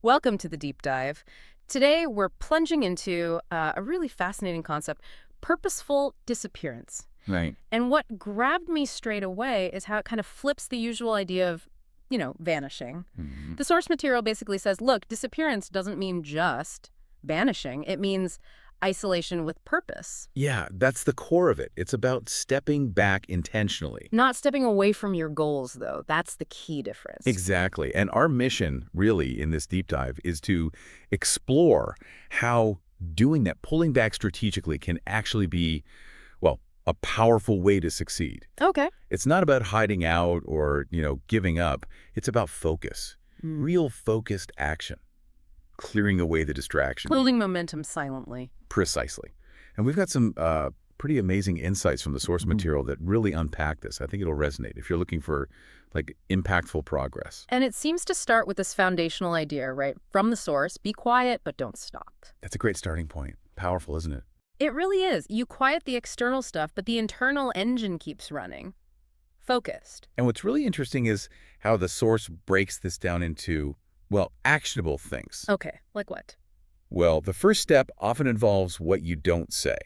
Welcome to the deep dive. Today, we're plunging into a really fascinating concept, purposeful disappearance. Right. And what grabbed me straight away is how it kind of flips the usual idea of, vanishing. Mhm. The source material basically says, look, disappearance doesn't mean just vanishing. It means isolation with purpose. Yeah, that's the core of it. It's about stepping back intentionally. Not stepping away from your goals, though. That's the key difference. Exactly. And our mission, really, in this deep dive is to explore how doing that, pulling back strategically, can actually be, well, a powerful way to succeed. Okay. It's not about hiding out or, giving up. It's about focus, Mm. real focused action, clearing away the distraction. Building momentum silently. Precisely. And we've got some pretty amazing insights from the source material that really unpack this. I think it'll resonate if you're looking for like impactful progress. And it seems to start with this foundational idea, right? From the source, be quiet, but don't stop. That's a great starting point. Powerful, isn't it? It really is. You quiet the external stuff, but the internal engine keeps running. Focused. And what's really interesting is how the source breaks this down into, well, actionable things. Okay, like what? Well, the first step often involves what you don't say.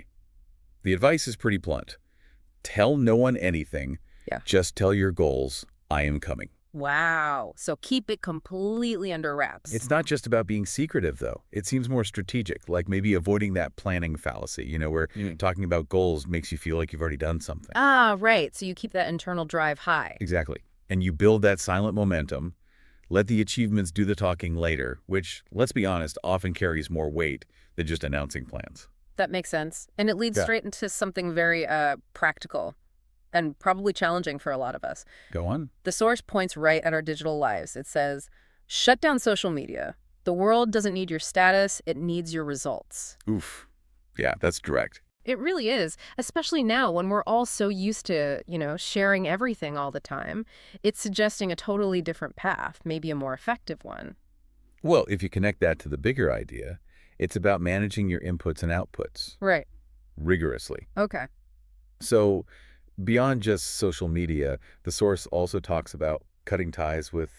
The advice is pretty blunt. Tell no one anything. Yeah. Just tell your goals. I am coming. Wow. So keep it completely under wraps. It's not just about being secretive, though. It seems more strategic, like maybe avoiding that planning fallacy, where talking about goals makes you feel like you've already done something. Ah, right. So you keep that internal drive high. Exactly. And you build that silent momentum, let the achievements do the talking later, which, let's be honest, often carries more weight than just announcing plans. That makes sense. And it leads Yeah. straight into something very practical and probably challenging for a lot of us. Go on. The source points right at our digital lives. It says, shut down social media. The world doesn't need your status, it needs your results. Oof. Yeah, that's direct. It really is, especially now when we're all so used to, sharing everything all the time. It's suggesting a totally different path, maybe a more effective one. Well, if you connect that to the bigger idea, it's about managing your inputs and outputs Right. rigorously. Okay. So beyond just social media, the source also talks about cutting ties with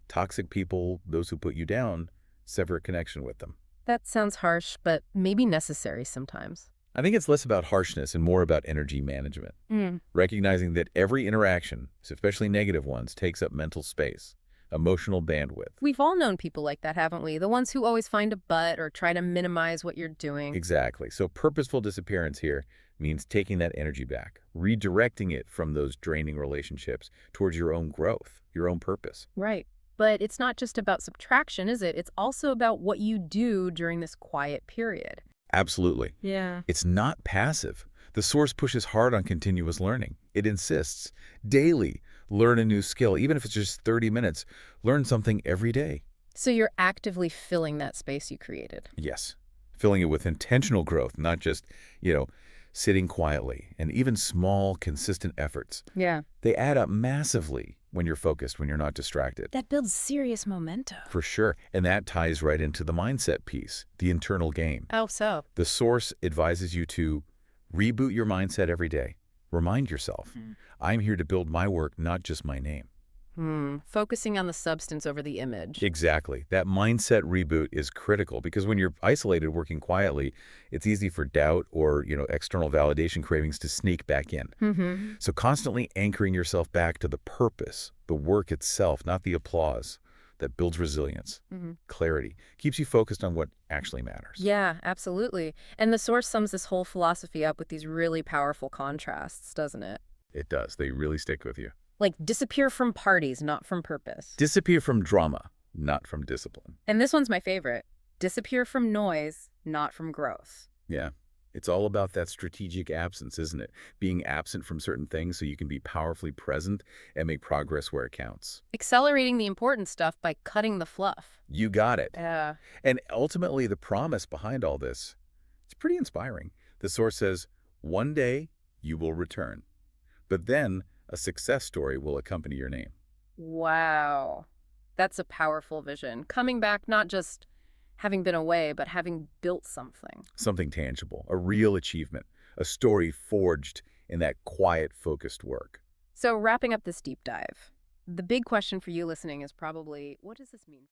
toxic people, those who put you down, sever a connection with them. That sounds harsh, but maybe necessary sometimes. I think it's less about harshness and more about energy management, Mm. recognizing that every interaction, especially negative ones, takes up mental space, emotional bandwidth. We've all known people like that, haven't we? The ones who always find a but or try to minimize what you're doing. Exactly. So purposeful disappearance here means taking that energy back, redirecting it from those draining relationships towards your own growth, your own purpose. Right. But it's not just about subtraction, is it? It's also about what you do during this quiet period. Absolutely. Yeah. It's not passive. The source pushes hard on continuous learning. It insists, daily, learn a new skill. Even if it's just 30 minutes, learn something every day. So you're actively filling that space you created. Yes. Filling it with intentional growth, not just, sitting quietly. And even small, consistent efforts. Yeah. They add up massively when you're focused, when you're not distracted. That builds serious momentum. For sure. And that ties right into the mindset piece, the internal game. How so? The source advises you to reboot your mindset every day. Remind yourself, I'm here to build my work, not just my name. Focusing on the substance over the image. Exactly. That mindset reboot is critical because when you're isolated working quietly, it's easy for doubt or, external validation cravings to sneak back in. Mm-hmm. So constantly anchoring yourself back to the purpose, the work itself, not the applause, that builds resilience, clarity, keeps you focused on what actually matters. Yeah, absolutely. And the source sums this whole philosophy up with these really powerful contrasts, doesn't it? It does. They really stick with you. Like disappear from parties, not from purpose. Disappear from drama, not from discipline. And this one's my favorite. Disappear from noise, not from growth. Yeah. It's all about that strategic absence, isn't it? Being absent from certain things so you can be powerfully present and make progress where it counts. Accelerating the important stuff by cutting the fluff. You got it. Yeah. And ultimately, the promise behind all this, it's pretty inspiring. The source says, one day you will return, but then a success story will accompany your name. Wow. That's a powerful vision. Coming back, not just having been away, but having built something. Something tangible, a real achievement, a story forged in that quiet, focused work. So wrapping up this deep dive, the big question for you listening is probably, what does this mean?